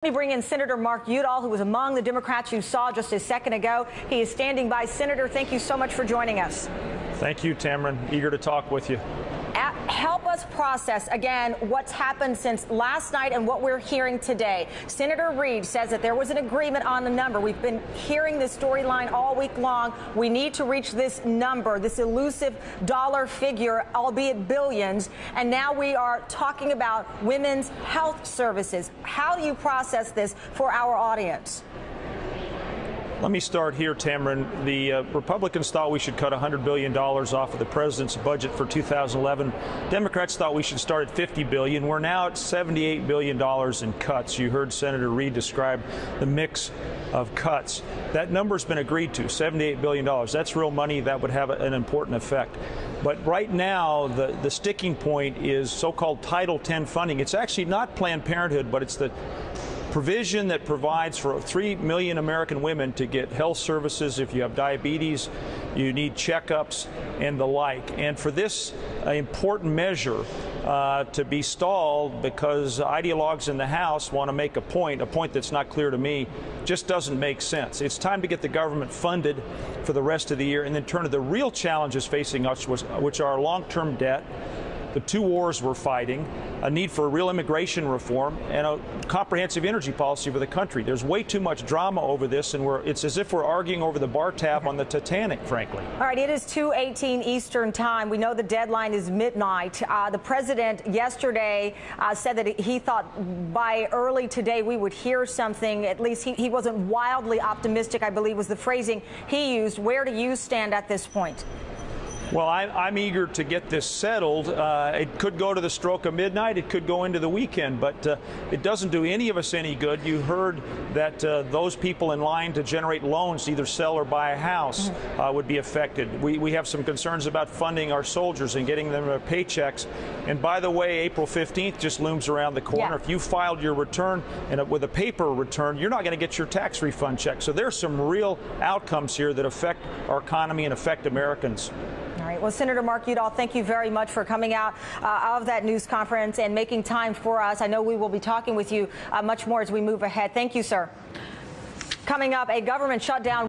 Let me bring in Senator Mark Udall, who was among the Democrats you saw just a second ago. He is standing by. Senator, thank you so much for joining us. Thank you, Tamron. Eager to talk with you. Help us process, again, what's happened since last night and what we're hearing today. Senator Reid says that there was an agreement on the number. We've been hearing this storyline all week long. We need to reach this number, this elusive dollar figure, albeit billions. And now we are talking about women's health services. How do you process this for our audience? Let me start here, Tamron. The Republicans thought we should cut $100 billion off of the president's budget for 2011. Democrats thought we should start at $50 billion. We're now at $78 billion in cuts. You heard Senator Reid describe the mix of cuts. That number's been agreed to, $78 billion. That's real money that would have an important effect. But right now, the sticking point is so-called Title X funding. It's actually not Planned Parenthood, but it's the provision that provides for 3 million American women to get health services if you have diabetes, you need checkups, and the like. And for this important measure to be stalled because ideologues in the House want to make a point that's not clear to me, just doesn't make sense. It's time to get the government funded for the rest of the year and then turn to the real challenges facing us, which are long-term debt, the two wars we're fighting, a need for real immigration reform, and a comprehensive energy policy for the country. There's way too much drama over this, and it's as if we're arguing over the bar tab on the Titanic, frankly. All right, it is 2:18 Eastern time. We know the deadline is midnight. The president yesterday said that he thought by early today we would hear something. At least he wasn't wildly optimistic, I believe was the phrasing he used. Where do you stand at this point? Well, I'm eager to get this settled. It could go to the stroke of midnight. It could go into the weekend, but it doesn't do any of us any good. You heard that those people in line to generate loans to either sell or buy a house would be affected. We have some concerns about funding our soldiers and getting them their paychecks. And by the way, April 15th just looms around the corner. Yeah. If you filed your return with a paper return, you're not going to get your tax refund check. So there's some real outcomes here that affect our economy and affect Americans. All right. Well, Senator Mark Udall, thank you very much for coming out of that news conference and making time for us. I know we will be talking with you much more as we move ahead. Thank you, sir. Coming up, a government shutdown.